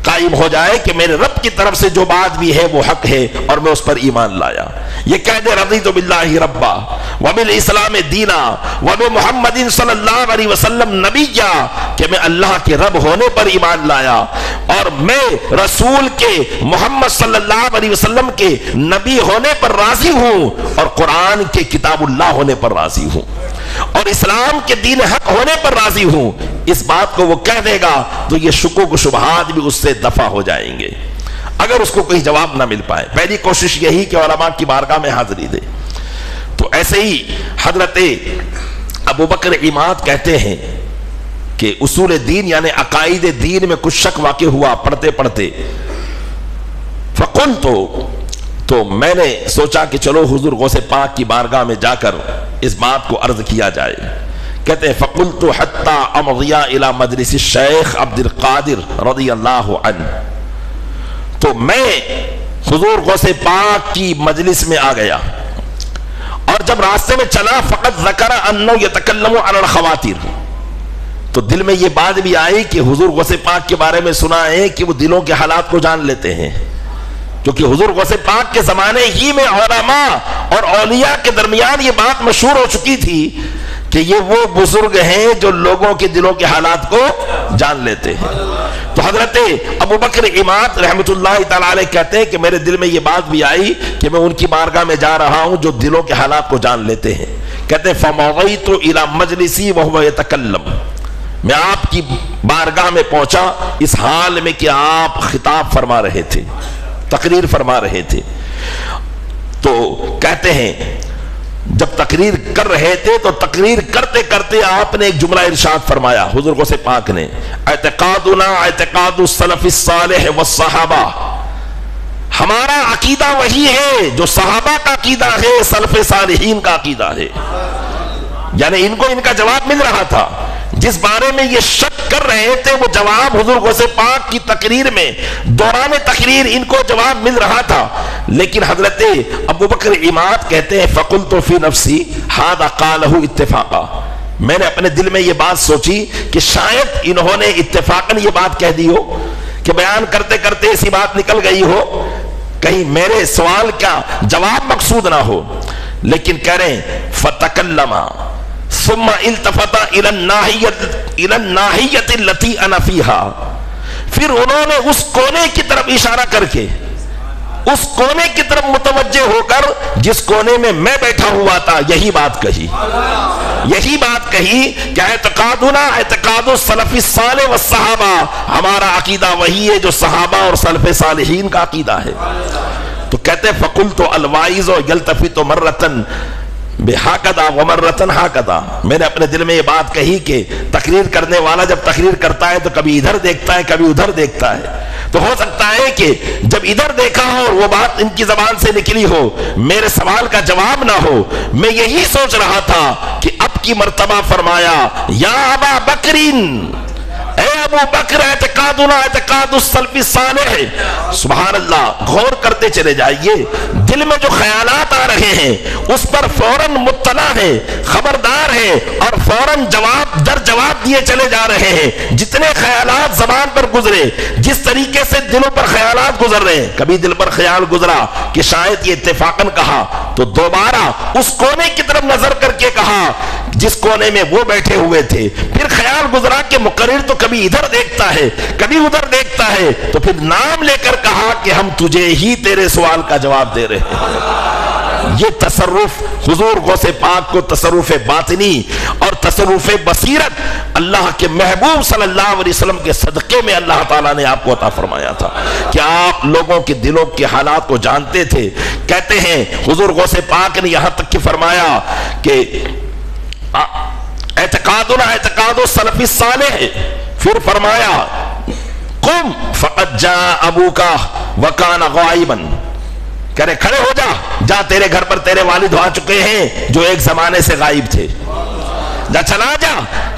قائم ہو جائے کہ میرے رب کی طرف سے جو بات بھی ہے وہ حق ہے اور میں اس پر ایمان لایا۔ یہ کہہ دے رضیت باللہ ربا وبالاسلام دینا وبمحمد صلی اللہ علیہ وسلم نبیا، کہ میں اللہ کے رب ہونے پر ایمان لایا اور میں رسول کے محمد صلی اللہ علیہ وسلم کے نبی ہونے پر راضی ہوں اور قرآن کے کتاب اللہ ہونے پر راضی ہوں اور اسلام کے دین حق ہونے پر راضی ہوں۔ اس بات کو وہ کہہ دے گا تو یہ شکوک و شبہات بھی اس سے دفع ہو جائیں گے اگر اس کو کوئی جواب نہ مل پائے۔ پہلی کوشش یہی کہ علماء کی بارگاہ میں حاضری دے۔ تو ایسے ہی حضرت ابو بکر عماد کہتے ہیں کہ اصول دین یعنی عقائد دین میں کچھ شک واقع ہوا پڑھتے پڑھتے، فقلت، تو میں نے سوچا کہ چلو حضور غوث پاک کی بارگاہ میں جا کر اس بات کو عرض کیا جائے۔ کہتے ہیں فقلت حتی امضی الی مجلس الشیخ عبد القادر رضی اللہ عنہ، تو میں حضور غوث پاک کی مجلس میں آ گیا اور جب راستے میں چلا فقط ذکر انہ یتکلم عن الخواتر، تو دل میں یہ بات بھی آئی کہ حضور غوث پاک کے بارے میں سنا ہے کہ وہ دلوں کے حالات کو جان لیتے ہیں، کیونکہ حضور غوث پاک کے زمانے ہی میں علماء اور اولیاء کے درمیان یہ بات مشہور ہو چکی تھی کہ یہ وہ بزرگ ہیں جو لوگوں کے دلوں کے حالات کو جان لیتے ہیں۔ تو حضرت ابو بکر عماد رحمت اللہ تعالیٰ علیہ کہتے ہیں کہ میرے دل میں یہ بات بھی آئی کہ میں ان کی بارگاہ میں جا رہا ہوں جو دلوں کے حالات کو جان لیتے ہیں۔ کہتے ہیں فَمَضَيْتُ إِلَى مَجْلِسِي وَهُوَ يَتَكَلَّمُ، میں آپ کی بارگاہ میں پہنچا اس حال میں کہ آپ خطاب فرما رہے تھے، تقریر فرما رہے تھے۔ تو کہتے ہیں جب تقریر کر رہے تھے تو تقریر کرتے کرتے آپ نے ایک جملہ ارشاد فرمایا، حضور غوث پاک نے، اعتقادنا اعتقاد السلف الصالح والصحابہ، ہمارا عقیدہ وہی ہے جو صحابہ کا عقیدہ ہے، سلف صالحین کا عقیدہ ہے۔ یعنی ان کو ان کا جواب مل رہا تھا، جس بارے میں یہ شک کر رہے تھے وہ جواب حضور غوث پاک کی تقریر میں دوران تقریر ان کو جواب مل رہا تھا۔ لیکن حضرت ابو بکر عماد کہتے ہیں فقلت فی نفسی ھذا قالہ اتفاقا، میں نے اپنے دل میں یہ بات سوچی کہ شاید انہوں نے اتفاقاً یہ بات کہہ دی ہو کہ بیان کرتے کرتے ایسی بات نکل گئی ہو، کہیں میرے سوال کا جواب مقصود نہ ہو۔ لیکن کہہ رہے ہیں فتکلما ثم التفت الى الناحیۃ التي انا فیها، پھر انہوں نے اس کونے کی طرف اشارہ کر کے اس کونے کی طرف متوجہ ہو کر جس کونے میں میں بیٹھا ہوا تھا یہی بات کہی، یہی بات کہی کہ اعتقادنا اعتقاد السلف الصالح والصحابہ، ہمارا عقیدہ وہی ہے جو صحابہ اور سلف صالحین کا عقیدہ ہے۔ تو کہتے فقلت الواعظ یلتفت مرتن بہاکدا ومرتن ہاکدا، میں نے اپنے دل میں یہ بات کہی کہ تقریر کرنے والا جب تقریر کرتا ہے تو کبھی ادھر دیکھتا ہے کبھی ادھر دیکھتا ہے، تو ہو سکتا ہے کہ جب ادھر دیکھا ہو اور وہ بات ان کی زبان سے نکلی ہو، میرے سوال کا جواب نہ ہو۔ میں یہی سوچ رہا تھا کہ اب کی مرتبہ فرمایا یا ابا بکرین، اے ابو بکر، اعتقادنا اعتقاد السلف الصالح۔ سبحان اللہ، غور کرتے چلے جائیے، دل میں جو خیالات آ رہے ہیں اس پر فوراً مطلع ہے، خبردار ہے، اور فوراً جواب در جواب دیے چلے جا رہے ہیں۔ جتنے خیالات زبان پر گزرے، جس طریقے سے دلوں پر خیالات گزر رہے ہیں، کبھی دل پر خیال گزرا کہ شاید یہ اتفاقاً کہا تو دوبارہ اس کونے کی طرف نظر کر کے کہا جس کونے میں وہ بیٹھے ہوئے تھے، پھر خیال گزرا کہ مقرر تو کبھی ادھر دیکھتا ہے کبھی ادھر دیکھتا ہے، تو پھر نام لے کر کہا کہ ہم تجھے ہی تیرے سوال کا جواب دے رہے ہیں۔ یہ تصرف حضور غوث پاک کو تصرف باطنی اور تصرف بصیرت اللہ کے محبوب صلی اللہ علیہ وسلم کے صدقے میں اللہ تعالیٰ نے آپ کو عطا فرمایا تھا کہ آپ لوگوں کے دلوں کے حالات کو جانتے تھے۔ کہتے ہیں حضور غوث پاک نے یہاں تک کہ فرمایا کہ اعتقادنا اعتقاد السلف الصالح، پھر فرمایا قم فقد جاء ابوکا وکان غائبا، کہے کھڑے ہو جا، جا تیرے گھر پر تیرے والد آ چکے ہیں جو ایک زمانے سے غائب تھے، جا چلا جا،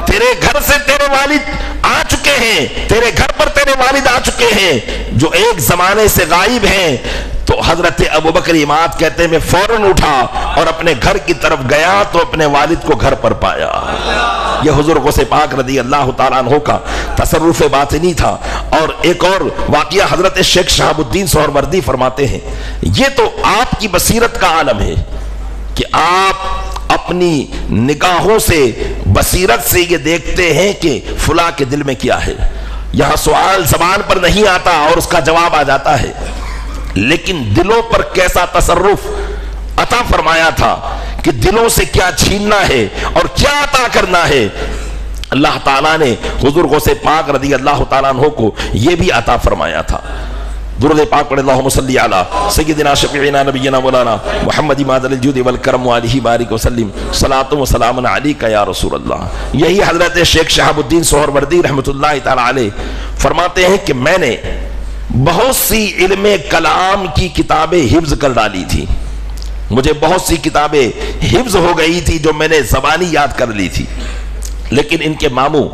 تیرے گھر سے تیرے والد آ چکے ہیں، تیرے گھر پر تیرے والد آ چکے ہیں جو ایک زمانے سے غائب ہیں۔ تو حضرت ابوبکر اماد کہتے ہیں میں فوراً اٹھا اور اپنے گھر کی طرف گیا تو اپنے والد کو گھر پر پایا۔ یہ حضور غوث پاک رضی اللہ تعالیٰ عنہ کا تصرف باطنی تھا۔ اور ایک اور واقعہ حضرت شیخ شہاب الدین سہروردی فرماتے ہیں، یہ تو آپ کی بصیرت کا عالم ہے کہ آپ اپنی نگاہوں سے بصیرت سے یہ دیکھتے ہیں کہ فلاں کے دل میں کیا ہے۔ یہاں سوال زبان پر نہیں آتا اور اس کا جواب آ جاتا ہے، لیکن دلوں پر کیسا تصرف عطا فرمایا تھا کہ دلوں سے کیا چھیننا ہے اور کیا عطا کرنا ہے، اللہ تعالیٰ نے حضور غوث پاک رضی اللہ تعالیٰ عنہ کو یہ بھی عطا فرمایا تھا۔ درود پاک پڑھ اللہم صلی علی سیدنا شفیعنا نبینا مولانا محمد مادل الجود والکرم علیہ بارک وسلم صلاۃ و سلام علیک یا رسول اللہ۔ یہی حضرت شیخ شہاب الدین سہروردی رحمۃ اللہ تعالی علیہ فرماتے ہیں کہ میں نے بہت سی علم کلام کی کتابیں حفظ کر ڈالی تھی، مجھے بہت سی کتابیں حفظ ہو گئی تھی جو میں نے زبانی یاد کر لی تھی، لیکن ان کے ماموں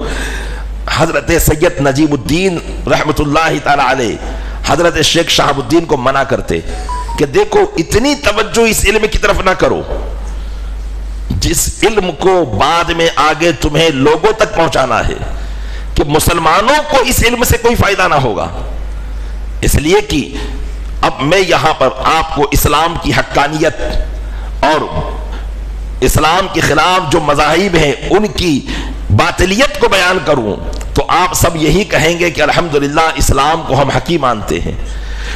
حضرت سید نجیب الدین رحمۃ اللہ تعالی علیہ حضرت شیخ شہاب الدین کو منع کرتے کہ دیکھو اتنی توجہ اس علم کی طرف نہ کرو جس علم کو بعد میں آگے تمہیں لوگوں تک پہنچانا ہے، کہ مسلمانوں کو اس علم سے کوئی فائدہ نہ ہوگا، اس لیے کہ اب میں یہاں پر آپ کو اسلام کی حقانیت اور اسلام کے خلاف جو مذاہب ہیں ان کی باطلیت کو بیان کروں تو آپ سب یہی کہیں گے کہ الحمدللہ اسلام کو ہم حقیقی مانتے ہیں،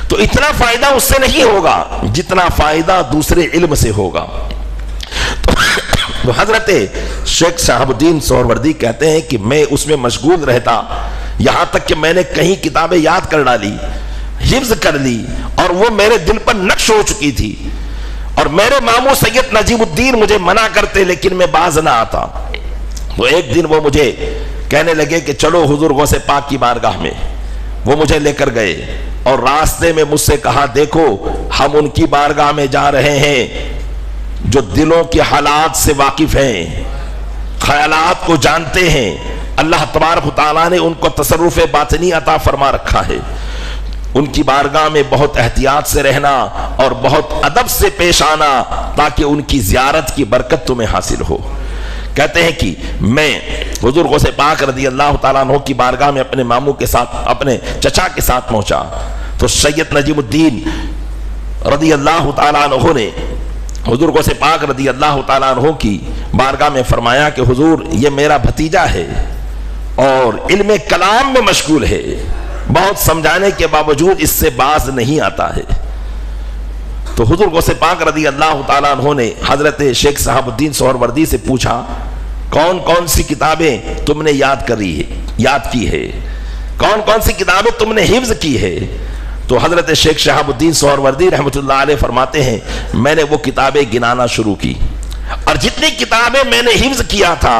تو اتنا فائدہ اس سے نہیں ہوگا جتنا فائدہ دوسرے علم سے ہوگا۔ تو حضرت شیخ شہاب الدین سہروردی کہتے ہیں کہ میں اس میں مشغول رہتا، یہاں تک کہ میں نے کہیں کتابیں یاد کر ڈالی، حفظ کر لی، اور وہ میرے دل پر نقش ہو چکی تھی، اور میرے ماموں سید نجیب الدین مجھے منع کرتے لیکن میں باز نہ آتا۔ تو ایک دن وہ مجھے کہنے لگے کہ چلو حضور غوث پاک کی بارگاہ میں، وہ مجھے لے کر گئے اور راستے میں مجھ سے کہا دیکھو ہم ان کی بارگاہ میں جا رہے ہیں جو دلوں کے حالات سے واقف ہیں، خیالات کو جانتے ہیں، اللہ تبارک و تعالیٰ نے ان کو تصرف باطنی عطا فرما رکھا ہے، ان کی بارگاہ میں بہت احتیاط سے رہنا اور بہت ادب سے پیش آنا تاکہ ان کی زیارت کی برکت تمہیں حاصل ہو۔ کہتے ہیں کہ میں حضور غوث پاک رضی اللہ تعالیٰ عنہ کی بارگاہ میں اپنے ماموں کے ساتھ، اپنے چچا کے ساتھ پہنچا تو سید نجیب الدین رضی اللہ تعالیٰ عنہ نے حضور غوث پاک رضی اللہ تعالیٰ عنہ کی بارگاہ میں فرمایا کہ حضور یہ میرا بھتیجا ہے اور علم کلام میں مشغول ہے، بہت سمجھانے کے باوجود اس سے باز نہیں آتا ہے۔ تو حضور غوث پاک رضی اللہ تعالیٰ عنہ نے حضرت شیخ شہاب الدین سہروردی سے پوچھا کون کون سی کتابیں تم نے یاد کی ہے، کون کون سی کتابیں تم نے حفظ کی ہے؟ تو حضرت شیخ شہاب الدین سہروردی رحمۃ اللہ علیہ فرماتے ہیں میں نے وہ کتابیں گنانا شروع کی اور جتنی کتابیں میں نے حفظ کیا تھا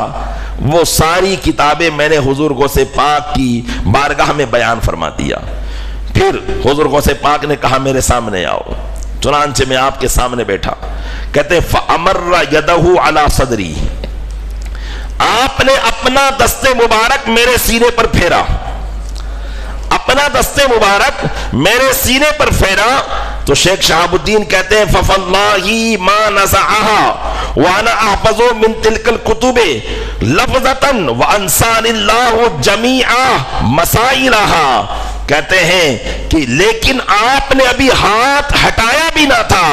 وہ ساری کتابیں میں نے حضور غوث پاک کی بارگاہ میں بیان فرما دیا۔ پھر حضور غوث پاک نے کہا میرے سامنے آؤ، چنانچہ میں آپ کے سامنے بیٹھا۔ کہتے ہیں فَأَمَرَّ يَدَهُ عَلَى صَدْرِي، آپ نے اپنا دست مبارک میرے سینے پر پھیرا، اپنا دست مبارک میرے سینے پر پھیرا۔ تو شیخ شہاب الدین کہتے ہیں فَفَاللَّهِ مَا نَزَعَهَا وَأَنَا أَحْفَظُ مِن تِلْكَ الْكُتُبِ لَفْظَةً وَأَنْسَانِ اللَّهُ جَمِيعَ مَسَائِلَهَا۔ کہتے ہیں کہ لیکن آپ نے ابھی ہاتھ ہٹایا بھی نہ تھا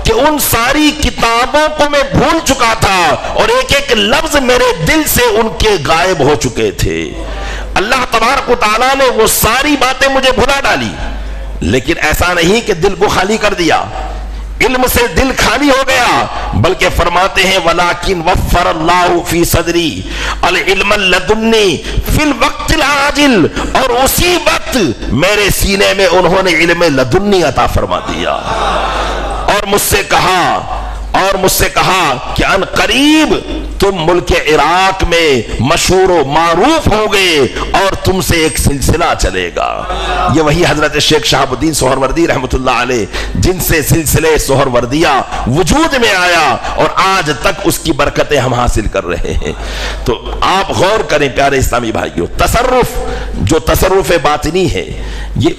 کہ ان ساری کتابوں کو میں بھول چکا تھا اور ایک ایک لفظ میرے دل سے ان کے غائب ہو چکے تھے۔ اللہ تبارک و تعالیٰ نے وہ ساری باتیں مجھے بھلا ڈالی، لیکن ایسا نہیں کہ دل کو خالی کر دیا، علم سے دل خالی ہو گیا، بلکہ فرماتے ہیں وَلَكِنْ وَفَّرَ اللَّهُ فِي صَدْرِي الْعِلْمَ اللَّدُنِّي فِي الْوَقْتِ الْعَاجِلِ، اور اسی وقت میرے سینے میں انہوں نے علم لدنی عطا فرما دیا اور مجھ سے کہا کہ ان قریب تم ملک عراق میں مشہور و معروف ہوگے اور تم سے ایک سلسلہ چلے گا۔ یہ وہی حضرت شیخ شہاب الدین سہروردی رحمۃ اللہ علیہ جن سے سلسلے سہروردیہ وجود میں آیا اور آج تک اس کی برکتیں ہم حاصل کر رہے ہیں۔ تو آپ غور کریں پیارے اسلامی بھائیوں، تصرف جو تصرف باطنی ہے یہ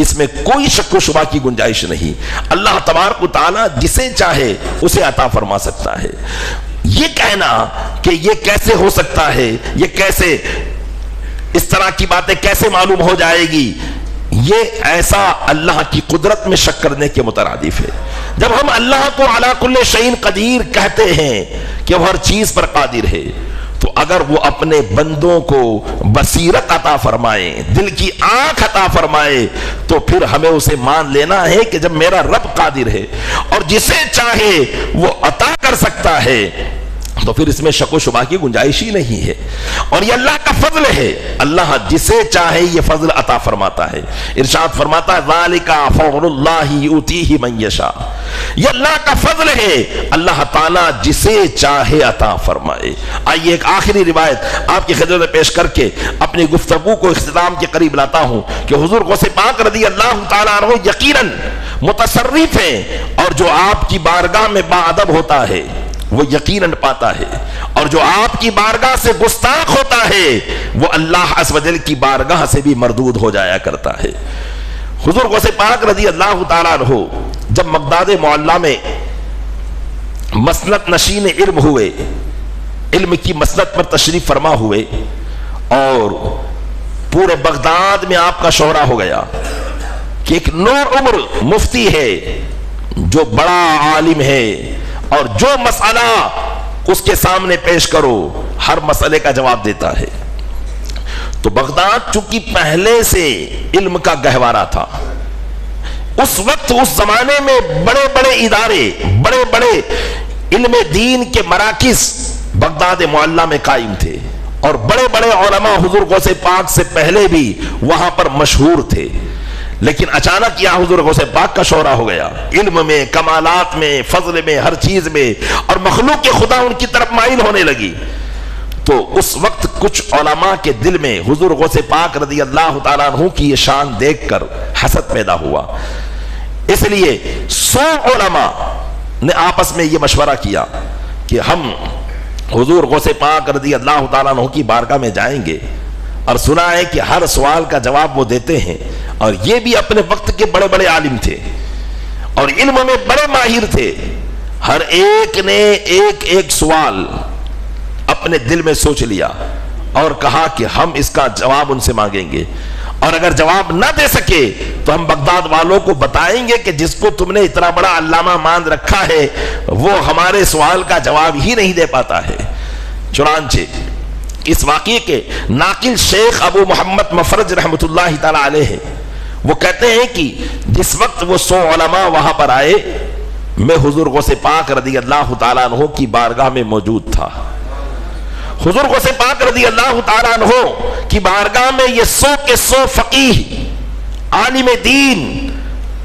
اس میں کوئی شک و شبہ کی گنجائش نہیں، اللہ تبارک و تعالیٰ جسے چاہے اسے عطا فرما سکتا ہے۔ یہ کہنا کہ یہ کیسے ہو سکتا ہے، یہ کیسے اس طرح کی باتیں کیسے معلوم ہو جائے گی، یہ ایسا اللہ کی قدرت میں شک کرنے کے مترادف ہے۔ جب ہم اللہ کو علی کل شیء قدیر کہتے ہیں کہ وہ ہر چیز پر قادر ہے، تو اگر وہ اپنے بندوں کو بصیرت عطا فرمائے، دل کی آنکھ عطا فرمائے، تو پھر ہمیں اسے مان لینا ہے کہ جب میرا رب قادر ہے اور جسے چاہے وہ عطا کر سکتا ہے تو پھر اس میں شک و شبہ کی گنجائش ہی نہیں ہے، اور یہ اللہ کا فضل ہے، اللہ جسے چاہے یہ فضل عطا فرماتا ہے۔ ارشاد فرماتا ہے ذالک فضل اللہ یؤتیہ من یشاء، یہ اللہ کا فضل ہے، اللہ تعالیٰ جسے چاہے عطا فرمائے۔ آئیے ایک آخری روایت آپ کی خدمت میں پیش کر کے اپنی گفتگو کو اختتام کے قریب لاتا ہوں کہ حضور غوث پاک رضی اللہ تعالیٰ عنہ یقیناً متصرف ہیں، اور جو آپ کی بارگاہ میں باادب ہوتا ہے وہ یقیناً پاتا ہے، اور جو آپ کی بارگاہ سے گستاخ ہوتا ہے وہ اللہ عز و جل کی بارگاہ سے بھی مردود ہو جایا کرتا ہے۔ حضور غوث پاک رضی اللہ تعالیٰ عنہ جب بغداد معلیٰ میں مسند نشین علم ہوئے، علم کی مسند پر تشریف فرما ہوئے، اور پورے بغداد میں آپ کا شہرہ ہو گیا کہ ایک نو عمر مفتی ہے جو بڑا عالم ہے، اور جو مسئلہ اس کے سامنے پیش کرو ہر مسئلے کا جواب دیتا ہے۔ تو بغداد چونکہ پہلے سے علم کا گہوارہ تھا، اس وقت اس زمانے میں بڑے بڑے ادارے، بڑے بڑے علم دین کے مراکز بغداد معلیٰ میں قائم تھے، اور بڑے بڑے علماء حضور غوث پاک سے پہلے بھی وہاں پر مشہور تھے، لیکن اچانک یہاں حضور غوث پاک کا شہرہ ہو گیا، علم میں، کمالات میں، فضل میں، ہر چیز میں، اور مخلوق کے خدا ان کی طرف مائل ہونے لگی۔ تو اس وقت کچھ علماء کے دل میں حضور غوث پاک رضی اللہ تعالیٰ عنہ کی یہ شان دیکھ کر حسد پیدا ہوا، اس لیے 100 علماء نے آپس میں یہ مشورہ کیا کہ ہم حضور غوث پاک رضی اللہ تعالیٰ عنہ کی بارگاہ میں جائیں گے، اور سنا ہے کہ ہر سوال کا جواب وہ دیتے ہیں، اور یہ بھی اپنے وقت کے بڑے بڑے عالم تھے اور علم میں بڑے ماہر تھے، ہر ایک نے ایک ایک سوال اپنے دل میں سوچ لیا اور کہا کہ ہم اس کا جواب ان سے مانگیں گے، اور اگر جواب نہ دے سکے تو ہم بغداد والوں کو بتائیں گے کہ جس کو تم نے اتنا بڑا علامہ مان رکھا ہے وہ ہمارے سوال کا جواب ہی نہیں دے پاتا ہے۔ چنانچہ اس واقعے کے ناقل شیخ ابو محمد مفرج رحمۃ اللہ تعالی علیہ وہ کہتے ہیں کہ جس وقت وہ 100 علماء وہاں پر آئے، میں حضور غوث پاک رضی اللہ تعالیٰ عنہ کی بارگاہ میں موجود تھا۔ حضور غوث پاک رضی اللہ تعالیٰ عنہ کی بارگاہ میں یہ 100 کے 100 فقیہ، عالم دین،